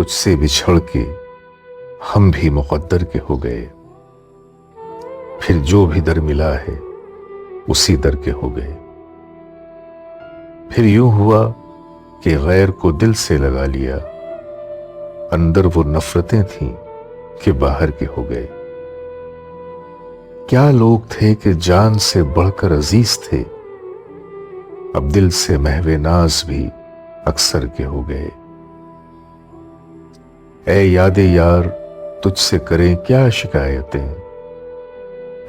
तुझ से बिछड़ के हम भी मुकद्दर के हो गए, फिर जो भी दर मिला है उसी दर के हो गए। फिर यूं हुआ कि गैर को दिल से लगा लिया, अंदर वो नफरतें थीं कि बाहर के हो गए। क्या लोग थे कि जान से बढ़कर अजीज थे, अब दिल से महवे नाज भी अक्सर के हो गए। ऐ यादे यार तुझसे करें क्या शिकायतें,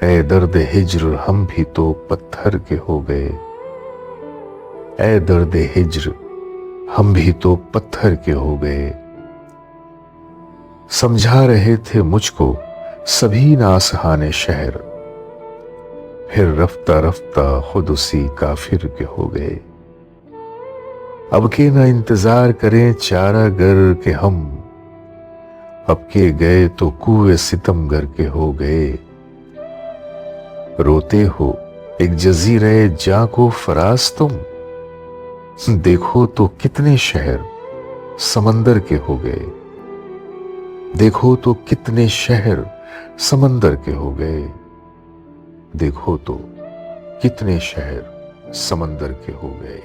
ऐ दर्द हिज्र हम भी तो पत्थर के हो गए। ऐ दर्द हिज्र हम भी तो पत्थर के हो गए। समझा रहे थे मुझको सभी नासहाने शहर, फिर रफ्ता रफ्ता खुद उसी काफिर के हो गए। अब के ना इंतजार करें चारा गर के हम, अब के गए तो कुएं सितमगर के हो गए। रोते हो एक जजीरे जां को फराज तुम, देखो तो कितने शहर समंदर के हो गए। देखो तो कितने शहर समंदर के हो गए। देखो तो कितने शहर समंदर के हो गए।